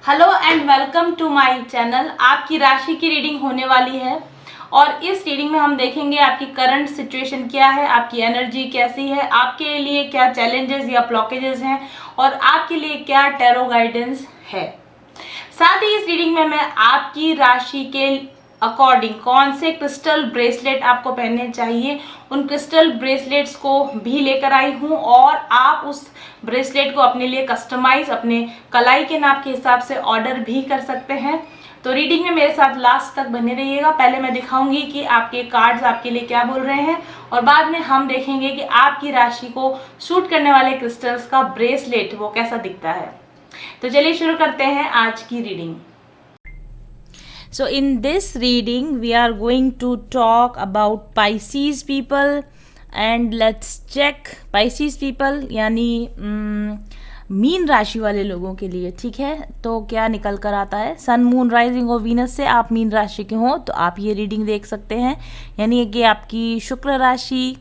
Hello and welcome to my channel. आपकी राशि की रीडिंग होने वाली है और इस रीडिंग में हम देखेंगे आपकी करंट सिचुएशन क्या है, आपकी एनर्जी कैसी है, आपके लिए क्या चैलेंजेस या ब्लॉकेजेस हैं और आपके लिए क्या टैरो गाइडेंस है। साथ ही इस रीडिंग में मैं आपकी राशि के अकॉर्डिंग कौन से क्रिस्टल ब्रेसलेट आपको पहनने चाहिए उन क्रिस्टल ब्रेसलेट्स को भी लेकर आई हूँ और आप उस ब्रेसलेट को अपने लिए कस्टमाइज अपने कलाई के नाप के हिसाब से ऑर्डर भी कर सकते हैं। तो रीडिंग में मेरे साथ लास्ट तक बने रहिएगा। पहले मैं दिखाऊंगी कि आपके कार्ड्स आपके लिए क्या बोल रहे हैं और बाद में हम देखेंगे कि आपकी राशि को सूट करने वाले क्रिस्टल्स का ब्रेसलेट वो कैसा दिखता है। तो चलिए शुरू करते हैं आज की reading. So in this reading we are going to talk about Pisces people and let's check Pisces people यानी मीन राशि वाले लोगों के लिए, ठीक है, तो क्या निकल कर आता है। सन मून राइजिंग और वीनस से आप मीन राशि के हो तो आप ये रीडिंग देख सकते हैं, यानी कि आपकी शुक्र राशि,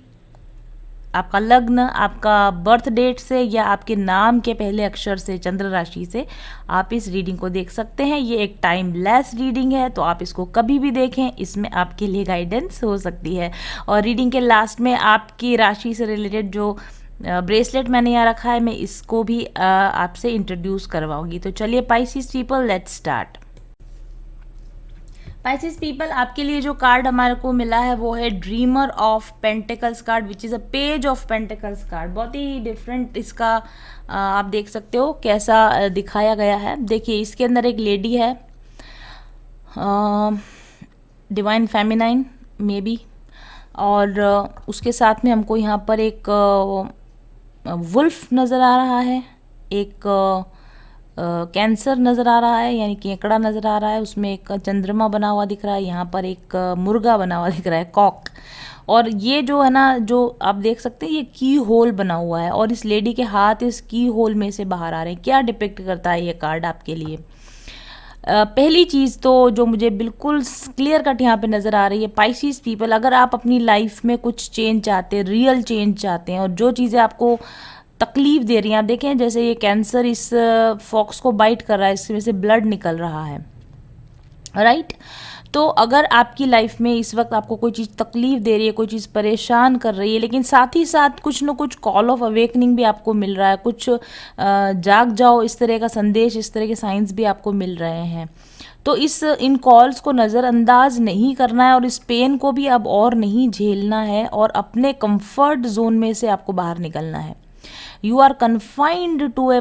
आपका लग्न, आपका बर्थ डेट से या आपके नाम के पहले अक्षर से चंद्र राशि से आप इस रीडिंग को देख सकते हैं। ये एक टाइमलेस रीडिंग है तो आप इसको कभी भी देखें, इसमें आपके लिए गाइडेंस हो सकती है। और रीडिंग के लास्ट में आपकी राशि से रिलेटेड जो ब्रेसलेट मैंने यहाँ रखा है मैं इसको भी आपसे इंट्रोड्यूस करवाऊंगी। तो चलिए Pisces people, let's start. Pisces people, आपके लिए जो कार्ड हमारे को मिला है वो है dreamer of pentacles card which is a page of pentacles card. बहुत ही डिफरेंट इसका आप देख सकते हो कैसा दिखाया गया है। देखिए इसके अंदर एक लेडी है, डिवाइन फेमिनाइन मे बी, और उसके साथ में हमको यहाँ पर एक वुल्फ नज़र आ रहा है, एक कैंसर नज़र आ रहा है यानी केकड़ा नज़र आ रहा है, उसमें एक चंद्रमा बना हुआ दिख रहा है, यहाँ पर एक मुर्गा बना हुआ दिख रहा है, कॉक। और ये जो है ना, जो आप देख सकते हैं ये की होल बना हुआ है और इस लेडी के हाथ इस की होल में से बाहर आ रहे हैं। क्या डिपिक्ट करता है ये कार्ड आपके लिए? पहली चीज़ तो जो मुझे बिल्कुल क्लियर कट यहाँ पे नज़र आ रही है, पाइसेस पीपल, अगर आप अपनी लाइफ में कुछ चेंज चाहते हैं, रियल चेंज चाहते हैं और जो चीज़ें आपको तकलीफ दे रही हैं, आप देखें जैसे ये कैंसर इस फॉक्स को बाइट कर रहा है, इसमें से ब्लड निकल रहा है, राइट। तो अगर आपकी लाइफ में इस वक्त आपको कोई चीज़ तकलीफ दे रही है, कोई चीज़ परेशान कर रही है, लेकिन साथ ही साथ कुछ न कुछ कॉल ऑफ अवेकनिंग भी आपको मिल रहा है, कुछ जाग जाओ इस तरह का संदेश, इस तरह के साइंस भी आपको मिल रहे हैं, तो इन कॉल्स को नज़रअंदाज नहीं करना है और इस पेन को भी अब और नहीं झेलना है और अपने कंफर्ट जोन में से आपको बाहर निकलना है। You are confined to a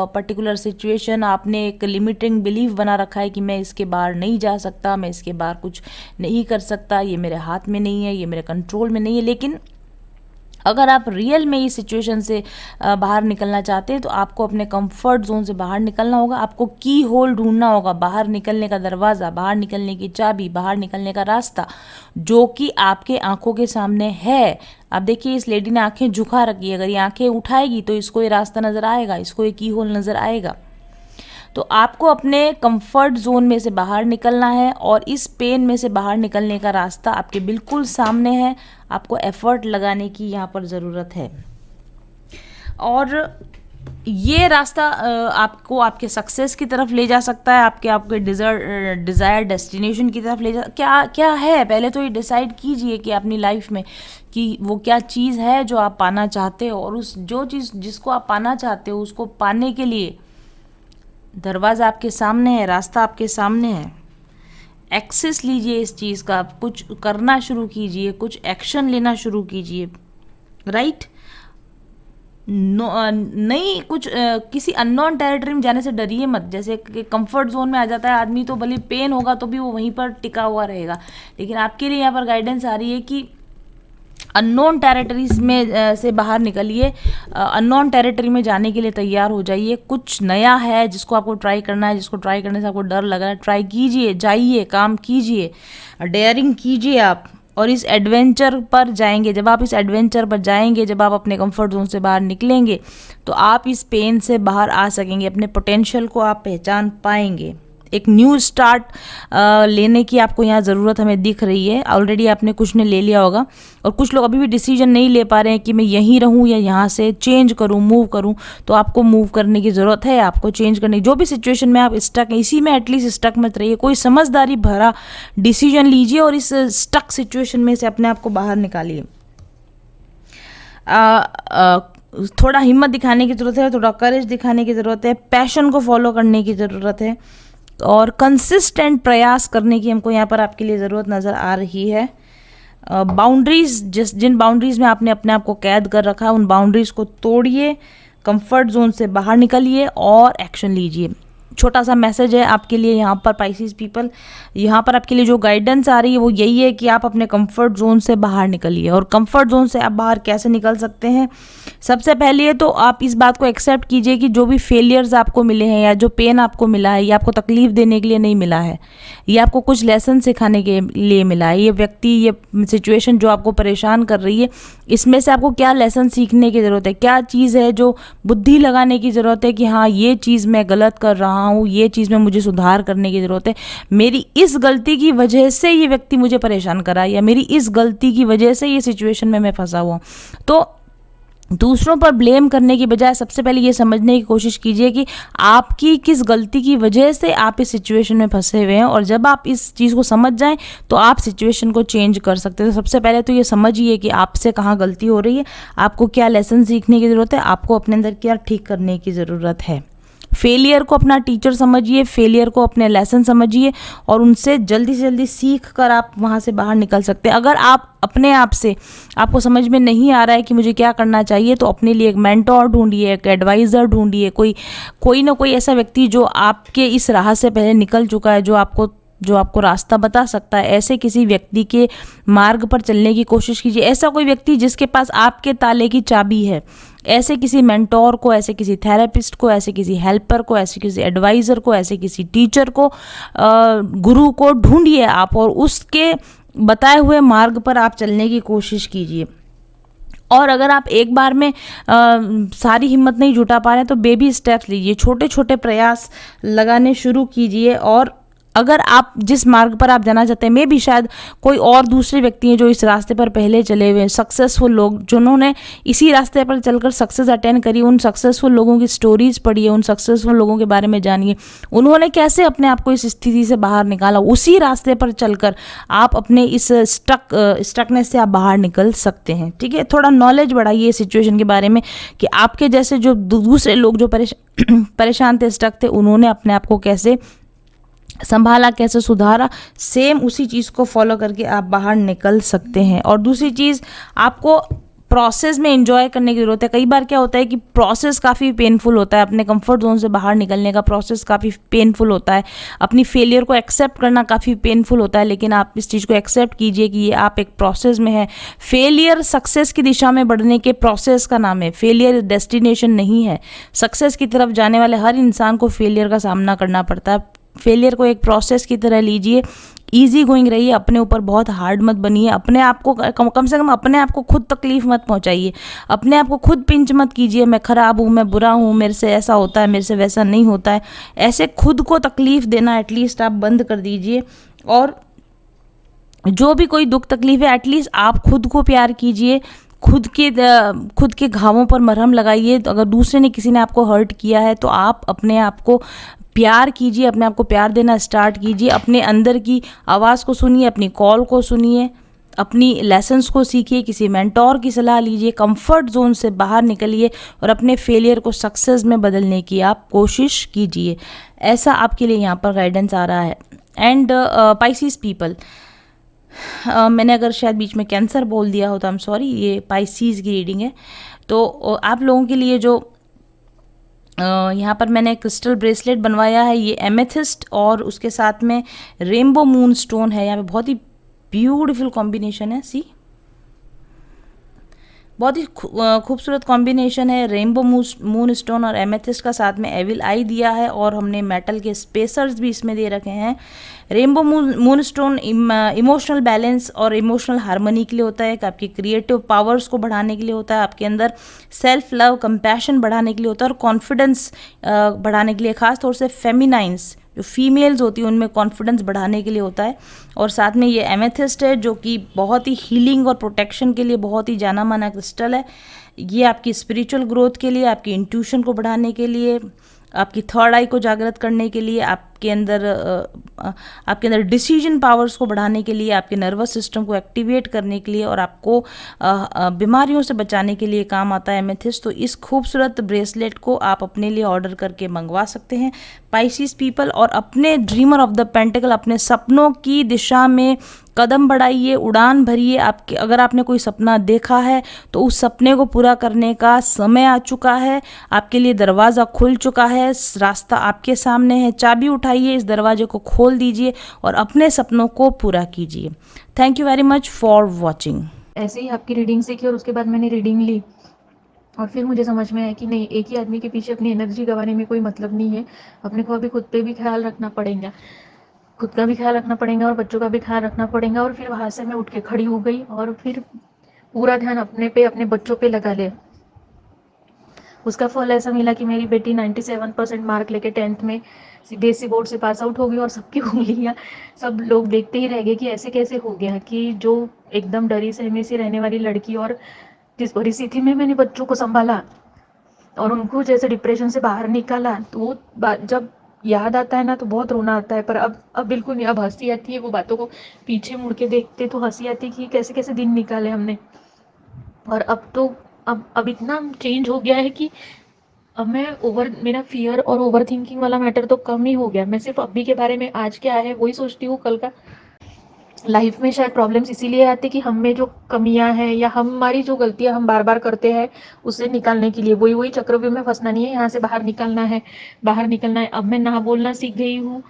particular situation. आपने एक लिमिटिंग बिलीफ बना रखा है कि मैं इसके बाहर नहीं जा सकता, मैं इसके बाहर कुछ नहीं कर सकता, ये मेरे हाथ में नहीं है, ये मेरे कंट्रोल में नहीं है। लेकिन अगर आप रियल में इस सिचुएशन से बाहर निकलना चाहते हैं तो आपको अपने कंफर्ट जोन से बाहर निकलना होगा, आपको की होल ढूंढना होगा, बाहर निकलने का दरवाज़ा, बाहर निकलने की चाबी, बाहर निकलने का रास्ता जो कि आपके आंखों के सामने है। आप देखिए इस लेडी ने आंखें झुका रखी है, अगर ये आंखें उठाएगी तो इसको ये रास्ता नज़र आएगा, इसको ये की होल नज़र आएगा। तो आपको अपने कंफर्ट जोन में से बाहर निकलना है और इस पेन में से बाहर निकलने का रास्ता आपके बिल्कुल सामने है। आपको एफर्ट लगाने की यहाँ पर ज़रूरत है और ये रास्ता आपको आपके सक्सेस की तरफ ले जा सकता है, आपके डिज़ायर डेस्टिनेशन की तरफ ले जा। क्या है, पहले तो ये डिसाइड कीजिए कि अपनी लाइफ में कि वो क्या चीज़ है जो आप पाना चाहते हो और उस जो चीज़ जिसको आप पाना चाहते हो उसको पाने के लिए दरवाज़ा आपके सामने है, रास्ता आपके सामने है। एक्सेस लीजिए इस चीज़ का, कुछ करना शुरू कीजिए, कुछ एक्शन लेना शुरू कीजिए, राइट। नहीं कुछ किसी अननोन टेरिटरी में जाने से डरिए मत। जैसे कि कंफर्ट जोन में आ जाता है आदमी तो भले पेन होगा तो भी वो वहीं पर टिका हुआ रहेगा, लेकिन आपके लिए यहाँ पर गाइडेंस आ रही है कि अननोन टेरिटरीज में से बाहर निकलिए, अननोन टेरिटरी में जाने के लिए तैयार हो जाइए। कुछ नया है जिसको आपको ट्राई करना है, जिसको ट्राई करने से आपको डर लग रहा है, ट्राई कीजिए, जाइए, काम कीजिए, डेयरिंग कीजिए आप और इस एडवेंचर पर जाएंगे। जब आप इस एडवेंचर पर जाएंगे, जब आप अपने कंफर्ट जोन से बाहर निकलेंगे तो आप इस पेन से बाहर आ सकेंगे, अपने पोटेंशियल को आप पहचान पाएंगे, एक न्यू स्टार्ट लेने की आपको यहाँ ज़रूरत हमें दिख रही है। ऑलरेडी आपने कुछ ने ले लिया होगा और कुछ लोग अभी भी डिसीजन नहीं ले पा रहे हैं कि मैं यहीं रहूँ या यहाँ से चेंज करूँ, मूव करूँ। तो आपको मूव करने की ज़रूरत है, आपको चेंज करने की, जो भी सिचुएशन में आप स्टक हैं इसी में एटलीस्ट स्टक मत रहिए। कोई समझदारी भरा डिसीजन लीजिए और इस स्टक सिचुएशन में से अपने आप को बाहर निकालिए। थोड़ा हिम्मत दिखाने की ज़रूरत है, थोड़ा करेज दिखाने की ज़रूरत है, पैशन को फॉलो करने की ज़रूरत है और कंसिस्टेंट प्रयास करने की हमको यहाँ पर आपके लिए ज़रूरत नज़र आ रही है। बाउंड्रीज, जिन बाउंड्रीज में आपने अपने आप को कैद कर रखा है उन बाउंड्रीज को तोड़िए, कंफर्ट जोन से बाहर निकलिए और एक्शन लीजिए। छोटा सा मैसेज है आपके लिए यहाँ पर पाइसेस पीपल, यहाँ पर आपके लिए जो गाइडेंस आ रही है वो यही है कि आप अपने कंफर्ट जोन से बाहर निकलिए। और कंफर्ट जोन से आप बाहर कैसे निकल सकते हैं? सबसे पहले तो आप इस बात को एक्सेप्ट कीजिए कि जो भी फेलियर्स आपको मिले हैं या जो पेन आपको मिला है ये आपको तकलीफ देने के लिए नहीं मिला है, ये आपको कुछ लेसन सिखाने के लिए मिला है। ये व्यक्ति, ये सिचुएशन जो आपको परेशान कर रही है, इसमें से आपको क्या लेसन सीखने की ज़रूरत है, क्या चीज़ है जो बुद्धि लगाने की ज़रूरत है कि हाँ ये चीज़ मैं गलत कर रहा हूँ, ये चीज़ में मुझे सुधार करने की ज़रूरत है, मेरी इस गलती की वजह से ये व्यक्ति मुझे परेशान कर रहा है या मेरी इस गलती की वजह से ये सिचुएशन में मैं फंसा हुआ हूँ। तो दूसरों पर ब्लेम करने की बजाय सबसे पहले ये समझने की कोशिश कीजिए कि आपकी किस गलती की वजह से आप इस सिचुएशन में फंसे हुए हैं। और जब आप इस चीज़ को समझ जाएं तो आप सिचुएशन को चेंज कर सकते हैं। तो सबसे पहले तो ये समझिए कि आपसे कहाँ गलती हो रही है, आपको क्या लेसन सीखने की ज़रूरत है, आपको अपने अंदर क्या ठीक करने की ज़रूरत है। फेलियर को अपना टीचर समझिए, फेलियर को अपने लेसन समझिए और उनसे जल्दी से जल्दी सीख कर आप वहाँ से बाहर निकल सकते हैं। अगर आप अपने आप से, आपको समझ में नहीं आ रहा है कि मुझे क्या करना चाहिए, तो अपने लिए एक मेंटोर ढूंढिए, एक एडवाइज़र ढूंढिए, कोई ना कोई ऐसा व्यक्ति जो आपके इस राह से पहले निकल चुका है, जो आपको रास्ता बता सकता है। ऐसे किसी व्यक्ति के मार्ग पर चलने की कोशिश कीजिए। ऐसा कोई व्यक्ति जिसके पास आपके ताले की चाबी है, ऐसे किसी मेंटोर को, ऐसे किसी थेरेपिस्ट को, ऐसे किसी हेल्पर को, ऐसे किसी एडवाइज़र को, ऐसे किसी टीचर को, गुरु को ढूंढिए आप और उसके बताए हुए मार्ग पर आप चलने की कोशिश कीजिए। और अगर आप एक बार में सारी हिम्मत नहीं जुटा पा रहे हैं तो बेबी स्टेप्स लीजिए, छोटे छोटे प्रयास लगाने शुरू कीजिए। और अगर आप जिस मार्ग पर आप जाना चाहते हैं, मे भी शायद कोई और दूसरे व्यक्ति हैं जो इस रास्ते पर पहले चले हुए हैं, सक्सेसफुल लोग जिन्होंने इसी रास्ते पर चलकर सक्सेस अटेंड करी, उन सक्सेसफुल लोगों की स्टोरीज पढ़िए, उन सक्सेसफुल लोगों के बारे में जानिए, उन्होंने कैसे अपने आप को इस स्थिति से बाहर निकाला। उसी रास्ते पर चलकर आप अपने इस स्टकनेस से आप बाहर निकल सकते हैं। ठीक है, थोड़ा नॉलेज बढ़ाइए सिचुएशन के बारे में कि आपके जैसे जो दूसरे लोग जो परेशान थे, स्टक थे, उन्होंने अपने आप को कैसे संभाला, कैसे सुधारा। सेम उसी चीज़ को फॉलो करके आप बाहर निकल सकते हैं। और दूसरी चीज़, आपको प्रोसेस में एंजॉय करने की ज़रूरत है। कई बार क्या होता है कि प्रोसेस काफ़ी पेनफुल होता है, अपने कंफर्ट जोन से बाहर निकलने का प्रोसेस काफ़ी पेनफुल होता है, अपनी फेलियर को एक्सेप्ट करना काफ़ी पेनफुल होता है। लेकिन आप इस चीज़ को एक्सेप्ट कीजिए कि ये आप एक प्रोसेस में है। फेलियर सक्सेस की दिशा में बढ़ने के प्रोसेस का नाम है, फेलियर डेस्टिनेशन नहीं है। सक्सेस की तरफ जाने वाले हर इंसान को फेलियर का सामना करना पड़ता है। फेलियर को एक प्रोसेस की तरह लीजिए, ईजी गोइंग रहिए, अपने ऊपर बहुत हार्ड मत बनिए, अपने आप को कम से कम अपने आप को खुद तकलीफ मत पहुंचाइए, अपने आप को खुद पिंच मत कीजिए, मैं ख़राब हूँ, मैं बुरा हूँ, मेरे से ऐसा होता है, मेरे से वैसा नहीं होता है। ऐसे खुद को तकलीफ़ देना एटलीस्ट आप बंद कर दीजिए। और जो भी कोई दुख तकलीफ है, एटलीस्ट आप खुद को प्यार कीजिए, खुद के घावों पर मरहम लगाइए। तो अगर दूसरे ने, किसी ने आपको हर्ट किया है तो आप अपने आप को प्यार कीजिए, अपने आप को प्यार देना स्टार्ट कीजिए। अपने अंदर की आवाज़ को सुनिए, अपनी कॉल को सुनिए, अपनी लेसन्स को सीखिए, किसी मेंटोर की सलाह लीजिए, कंफर्ट जोन से बाहर निकलिए और अपने फेलियर को सक्सेस में बदलने की आप कोशिश कीजिए। ऐसा आपके लिए यहाँ पर गाइडेंस आ रहा है। एंड पाइसेस पीपल, मैंने अगर शायद बीच में कैंसर बोल दिया हो तो आई एम सॉरी, ये पाइसेस की रीडिंग है। तो आप लोगों के लिए जो यहाँ पर मैंने क्रिस्टल ब्रेसलेट बनवाया है, ये एमेथिस्ट और उसके साथ में रेनबो मून स्टोन है। यहाँ पे बहुत ही ब्यूटीफुल कॉम्बिनेशन है, सी, बहुत ही खूबसूरत कॉम्बिनेशन है। रेनबो मून स्टोन और एमेथिस्ट का साथ में एविल आई दिया है और हमने मेटल के स्पेसर्स भी इसमें दे रखे हैं। Rainbow moon stone emotional balance और इमोशनल हार्मनी के लिए होता है, कि आपकी क्रिएटिव पावर्स को बढ़ाने के लिए होता है, आपके अंदर सेल्फ लव, कंपैशन बढ़ाने के लिए होता है और कॉन्फिडेंस बढ़ाने के लिए, खास तौर से फेमिनाइंस जो फीमेल्स होती हैं उनमें कॉन्फिडेंस बढ़ाने के लिए होता है। और साथ में ये एमेथिस्ट है जो कि बहुत ही हीलिंग और प्रोटेक्शन के लिए बहुत ही जाना माना क्रिस्टल है। ये आपकी स्पिरिचुअल ग्रोथ के लिए, आपकी इंट्यूशन को बढ़ाने के लिए, आपकी थर्ड आई को जागृत करने के लिए, आपके अंदर डिसीजन पावर्स को बढ़ाने के लिए, आपके नर्वस सिस्टम को एक्टिवेट करने के लिए और आपको बीमारियों से बचाने के लिए काम आता है एमेथिस्ट। तो इस खूबसूरत ब्रेसलेट को आप अपने लिए ऑर्डर करके मंगवा सकते हैं पाइसिस पीपल, और अपने ड्रीमर ऑफ द पेंटिकल, अपने सपनों की दिशा में कदम बढ़ाइए, उड़ान भरिए। आपके अगर आपने कोई सपना देखा है तो उस सपने को पूरा करने का समय आ चुका है, आपके लिए दरवाज़ा खुल चुका है, रास्ता आपके सामने है। चाबी उठाइए, इस दरवाजे को खोल दीजिए और अपने सपनों को पूरा कीजिए। Thank you very much for watching. ऐसे ही आपकी रीडिंग सीखी और उसके बाद मैंने रीडिंग ली और फिर मुझे समझ में आया कि नहीं, एक ही आदमी के पीछे अपनी एनर्जी गंवाने में कोई मतलब नहीं है। अपने को अभी खुद पे भी ख्याल रखना पड़ेगा, खुद का भी ख्याल रखना पड़ेगा और बच्चों का भी ख्याल रखना पड़ेगा। और फिर वहाँ से मैं उठ के खड़ी हो गई और फिर पूरा ध्यान अपने पे, अपने बच्चों पे लगा लिया। उसका फल ऐसा मिला कि मेरी बेटी 97% मार्क लेके 10th में सीबीएसई बोर्ड से पास आउट हो गई और सबकी उंगलियां, सब लोग देखते ही रह गए कि ऐसे कैसे हो गया कि जो एकदम डरी सहमी सी रहने वाली लड़की, और जिस परिस्थिति में मैंने बच्चों को संभाला और उनको जैसे डिप्रेशन से बाहर निकाला, तो वो जब याद आता है ना तो बहुत रोना आता है। पर अब बिल्कुल नहीं, अब हंसी आती है। वो बातों को पीछे मुड़ के देखते तो हंसी आती है कि कैसे कैसे दिन निकाले हमने। और अब तो अब इतना चेंज हो गया है कि अब मेरा फियर और ओवर थिंकिंग वाला मैटर तो कम ही हो गया। मैं सिर्फ अभी के बारे में, आज क्या है वही सोचती हूँ। कल का लाइफ में शायद प्रॉब्लम्स इसीलिए आती कि हम में जो कमियां हैं या हमारी जो गलतियां हम बार बार करते हैं उसे निकालने के लिए, वही चक्रव्यूह में फंसना नहीं है, यहाँ से बाहर निकलना है, बाहर निकलना है। अब मैं ना बोलना सीख गई हूँ,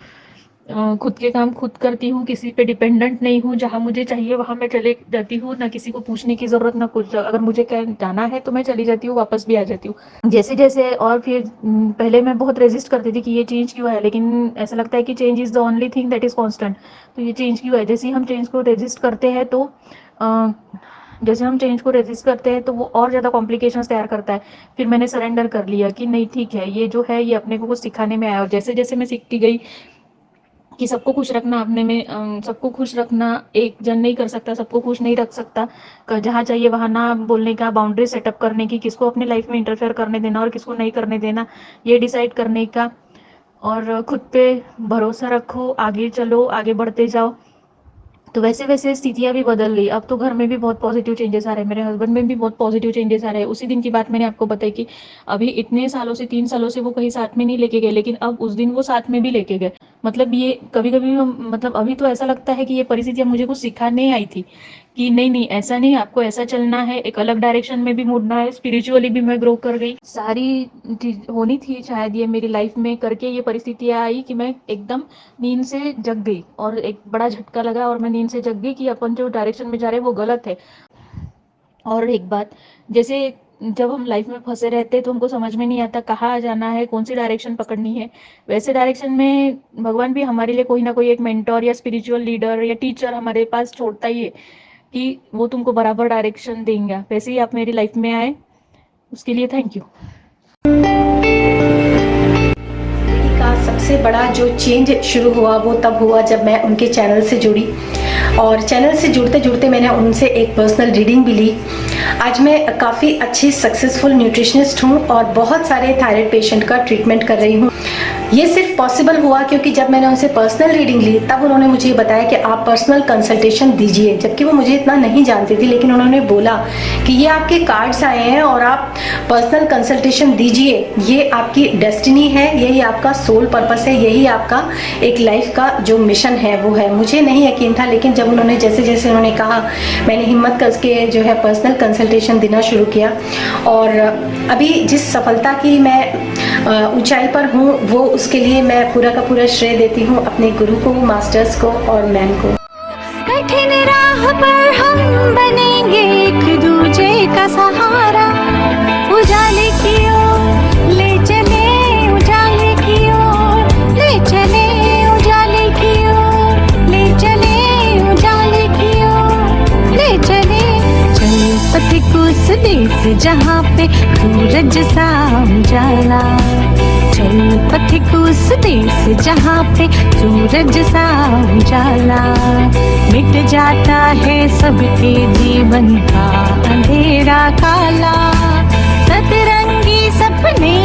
खुद के काम खुद करती हूँ, किसी पे डिपेंडेंट नहीं हूँ। जहाँ मुझे चाहिए वहाँ मैं चले जाती हूँ, ना किसी को पूछने की ज़रूरत, ना कुछ। अगर मुझे कहीं जाना है तो मैं चली जाती हूँ, वापस भी आ जाती हूँ जैसे जैसे। और फिर पहले मैं बहुत रेजिस्ट करती थी कि ये चेंज क्यों है, लेकिन ऐसा लगता है कि change is the only thing that is constant. तो ये चेंज क्यों है, जैसे ही हम चेंज को रेजिस्ट करते हैं तो वो और ज़्यादा कॉम्प्लिकेशंस तैयार करता है। फिर मैंने सरेंडर कर लिया कि नहीं ठीक है, ये जो है ये अपने को कुछ सिखाने में आया। और जैसे जैसे मैं सीखती गई कि सबको खुश रखना, अपने में सबको खुश रखना एक जन नहीं कर सकता, सबको खुश नहीं रख सकता। जहाँ चाहिए वहाँ ना बोलने का, बाउंड्री सेटअप करने की, किसको अपने लाइफ में इंटरफेयर करने देना और किसको नहीं करने देना, ये डिसाइड करने का। और खुद पे भरोसा रखो, आगे चलो, आगे बढ़ते जाओ। तो वैसे वैसे स्थितियाँ भी बदल गई। अब तो घर में भी बहुत पॉजिटिव चेंजेस आ रहे हैं, मेरे हस्बैंड में भी बहुत पॉजिटिव चेंजेस आ रहे हैं। उसी दिन की बात मैंने आपको बताई कि अभी इतने सालों से, 3 सालों से वो कहीं साथ में नहीं लेके गए, लेकिन अब उस दिन वो साथ में भी लेके गए। मतलब ये कभी कभी मतलब अभी तो ऐसा लगता है कि ये परिस्थितियाँ मुझे कुछ सिखाने आई थी कि नहीं ऐसा नहीं, आपको ऐसा चलना है, एक अलग डायरेक्शन में भी मुड़ना है। स्पिरिचुअली भी मैं ग्रो कर गई। सारी चीज होनी थी शायद ये मेरी लाइफ में करके ये परिस्थितियाँ आई कि मैं एकदम नींद से जग गई और एक बड़ा झटका लगा और मैं नींद से जग गई कि अपन जो डायरेक्शन में जा रहे हैं वो गलत है। और एक बात, जैसे जब हम लाइफ में फंसे रहते हैं तो हमको समझ में नहीं आता कहाँ जाना है, कौन सी डायरेक्शन पकड़नी है। वैसे डायरेक्शन में भगवान भी हमारे लिए कोई ना कोई एक मेंटोर या स्पिरिचुअल लीडर या टीचर हमारे पास छोड़ता ही है कि वो तुमको बराबर डायरेक्शन देंगे। वैसे ही आप मेरी लाइफ में आए, उसके लिए थैंक यू। का सबसे बड़ा जो चेंज शुरू हुआ वो तब हुआ जब मैं उनके चैनल से जुड़ी, और चैनल से जुड़ते जुड़ते मैंने उनसे एक पर्सनल रीडिंग भी ली। आज मैं काफ़ी अच्छी सक्सेसफुल न्यूट्रिशनिस्ट हूँ और बहुत सारे थायराइड पेशेंट का ट्रीटमेंट कर रही हूँ। ये सिर्फ पॉसिबल हुआ क्योंकि जब मैंने उनसे पर्सनल रीडिंग ली तब उन्होंने मुझे बताया कि आप पर्सनल कंसल्टेशन दीजिए, जबकि वो मुझे इतना नहीं जानती थी। लेकिन उन्होंने बोला कि ये आपके कार्ड्स आए हैं और आप पर्सनल कंसल्टेशन दीजिए, ये आपकी डेस्टिनी है, यही आपका सोल पर्पस है, यही आपका एक लाइफ का जो मिशन है वो है। मुझे नहीं यकीन था, लेकिन जब उन्होंने जैसे जैसे उन्होंने कहा, मैंने हिम्मत करके जो है पर्सनल कंसल्टेशन देना शुरू किया। और अभी जिस सफलता की मैं ऊंचाई पर हूँ वो उसके लिए मैं पूरा का पूरा श्रेय देती हूँ अपने गुरु को, मास्टर्स को और मैम को। कठिन राह पर हम बनेंगे एक दूजे का सहारा, उजाले की ओर ले चले, उजाले की ओर ले चले, उजाले की ओर ले चले, उजाले की ओर ले चले। चल पथिक उस देश जहाँ पे सूरज सा उजाला, चल पथिक उस देश जहाँ पे सूरज सा उजाला, मिट जाता है सबके जीवन का अंधेरा काला, सतरंगी सपने